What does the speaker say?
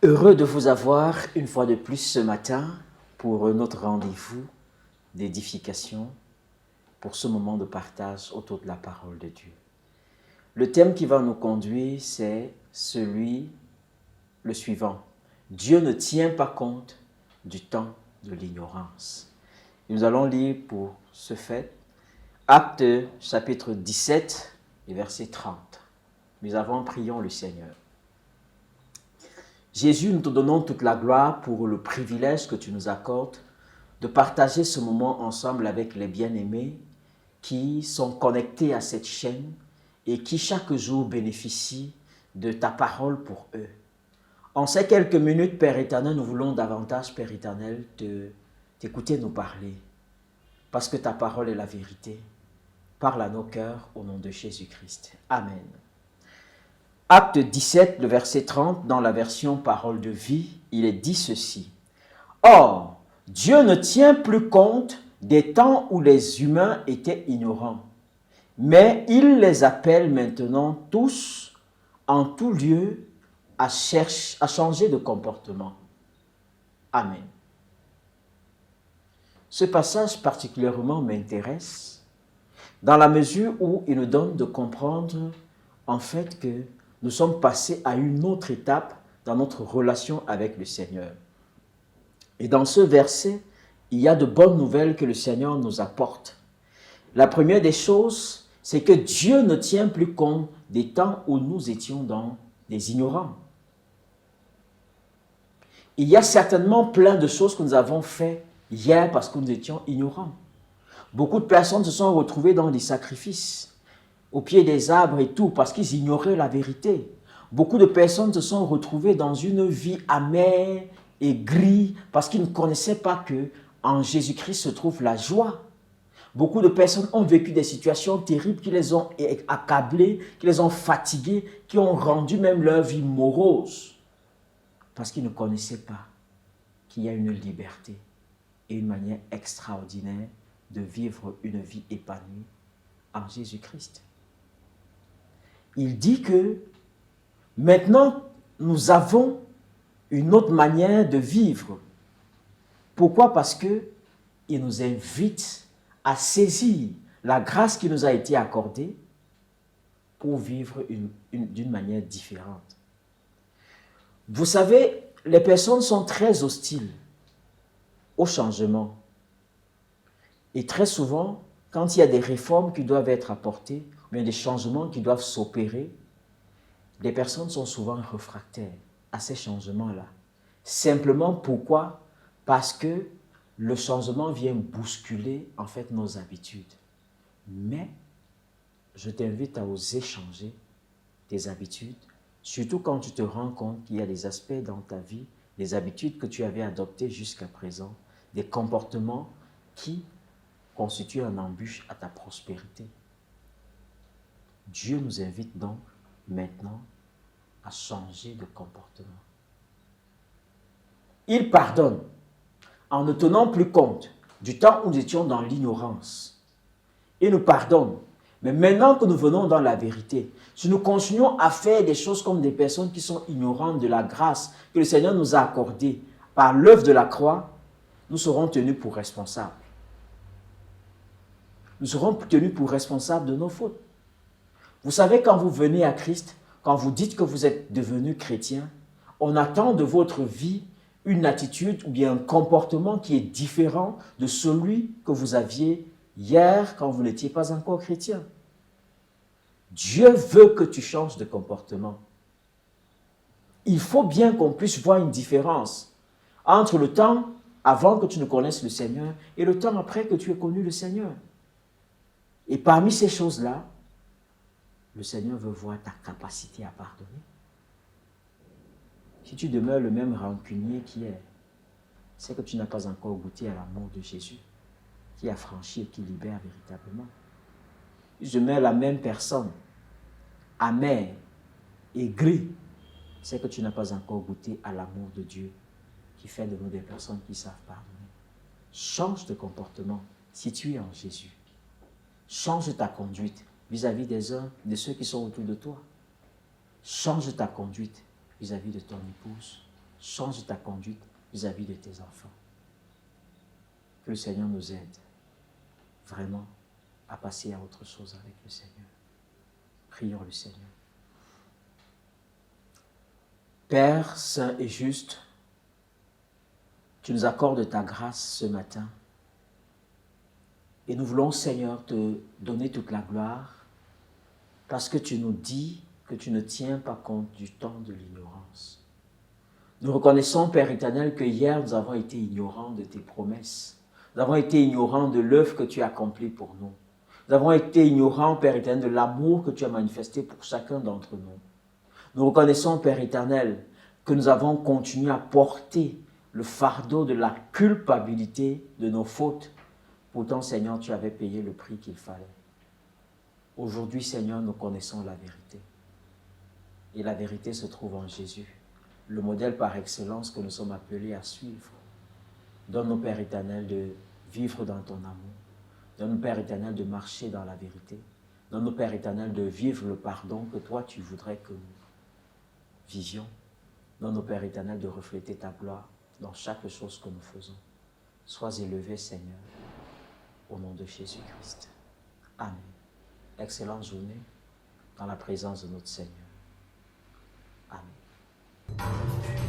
Heureux de vous avoir une fois de plus ce matin pour notre rendez-vous d'édification, pour ce moment de partage autour de la parole de Dieu. Le thème qui va nous conduire, c'est le suivant. Dieu ne tient pas compte du temps de l'ignorance. Nous allons lire pour ce fait Actes chapitre 17 et verset 30. Mais avant, prions le Seigneur. Jésus, nous te donnons toute la gloire pour le privilège que tu nous accordes de partager ce moment ensemble avec les bien-aimés qui sont connectés à cette chaîne et qui chaque jour bénéficient de ta parole pour eux. En ces quelques minutes, Père éternel, nous voulons davantage, Père éternel, t'écouter nous parler, parce que ta parole est la vérité. Parle à nos cœurs au nom de Jésus-Christ. Amen. Acte 17, le verset 30, dans la version Parole de vie, il est dit ceci. Or, Dieu ne tient plus compte des temps où les humains étaient ignorants, mais il les appelle maintenant tous, en tout lieu, à changer de comportement. Amen. Ce passage particulièrement m'intéresse dans la mesure où il nous donne de comprendre en fait que nous sommes passés à une autre étape dans notre relation avec le Seigneur. Et dans ce verset, il y a de bonnes nouvelles que le Seigneur nous apporte. La première des choses, c'est que Dieu ne tient plus compte des temps où nous étions dans des ignorants. Il y a certainement plein de choses que nous avons fait hier parce que nous étions ignorants. Beaucoup de personnes se sont retrouvées dans des sacrifices, au pied des arbres et tout, parce qu'ils ignoraient la vérité. Beaucoup de personnes se sont retrouvées dans une vie amère et grise, parce qu'ils ne connaissaient pas que en Jésus-Christ se trouve la joie. Beaucoup de personnes ont vécu des situations terribles qui les ont accablés, qui les ont fatigués, qui ont rendu même leur vie morose, parce qu'ils ne connaissaient pas qu'il y a une liberté et une manière extraordinaire de vivre une vie épanouie en Jésus-Christ. Il dit que maintenant, nous avons une autre manière de vivre. Pourquoi? Parce qu'il nous invite à saisir la grâce qui nous a été accordée pour vivre d'une manière différente. Vous savez, les personnes sont très hostiles au changement. Et très souvent, quand il y a des réformes qui doivent être apportées, ou bien des changements qui doivent s'opérer, les personnes sont souvent réfractaires à ces changements-là. Simplement pourquoi? Parce que le changement vient bousculer en fait nos habitudes. Mais je t'invite à oser changer tes habitudes, surtout quand tu te rends compte qu'il y a des aspects dans ta vie, des habitudes que tu avais adoptées jusqu'à présent, des comportements qui constituent un embûche à ta prospérité. Dieu nous invite donc maintenant à changer de comportement. Il pardonne en ne tenant plus compte du temps où nous étions dans l'ignorance. Il nous pardonne. Mais maintenant que nous venons dans la vérité, si nous continuons à faire des choses comme des personnes qui sont ignorantes de la grâce que le Seigneur nous a accordée par l'œuvre de la croix, nous serons tenus pour responsables. Nous serons tenus pour responsables de nos fautes. Vous savez, quand vous venez à Christ, quand vous dites que vous êtes devenu chrétien, on attend de votre vie une attitude ou bien un comportement qui est différent de celui que vous aviez hier quand vous n'étiez pas encore chrétien. Dieu veut que tu changes de comportement. Il faut bien qu'on puisse voir une différence entre le temps avant que tu ne connaisses le Seigneur et le temps après que tu aies connu le Seigneur. Et parmi ces choses-là, le Seigneur veut voir ta capacité à pardonner. Si tu demeures le même rancunier qu'hier, c'est que tu n'as pas encore goûté à l'amour de Jésus, qui a franchi et qui libère véritablement. Si je demeure la même personne, amère et gris, c'est que tu n'as pas encore goûté à l'amour de Dieu, qui fait de nous des personnes qui savent pardonner. Change de comportement si tu es en Jésus. Change ta conduite vis-à-vis des uns, de ceux qui sont autour de toi. Change ta conduite vis-à-vis de ton épouse. change ta conduite vis-à-vis de tes enfants. Que le Seigneur nous aide vraiment à passer à autre chose avec le Seigneur. Prions le Seigneur. Père saint et juste, tu nous accordes ta grâce ce matin. Et nous voulons, Seigneur, te donner toute la gloire parce que tu nous dis que tu ne tiens pas compte du temps de l'ignorance. Nous reconnaissons, Père éternel, que hier nous avons été ignorants de tes promesses. Nous avons été ignorants de l'œuvre que tu as accomplie pour nous. Nous avons été ignorants, Père éternel, de l'amour que tu as manifesté pour chacun d'entre nous. Nous reconnaissons, Père éternel, que nous avons continué à porter le fardeau de la culpabilité de nos fautes. Pourtant, Seigneur, tu avais payé le prix qu'il fallait. Aujourd'hui, Seigneur, nous connaissons la vérité. Et la vérité se trouve en Jésus, le modèle par excellence que nous sommes appelés à suivre. Donne-nous, Père éternel, de vivre dans ton amour. Donne-nous, Père éternel, de marcher dans la vérité. Donne-nous, Père éternel, de vivre le pardon que toi, tu voudrais que nous vivions. Donne-nous, Père éternel, de refléter ta gloire dans chaque chose que nous faisons. Sois élevé, Seigneur, au nom de Jésus-Christ. Amen. Excellente journée dans la présence de notre Seigneur. Amen.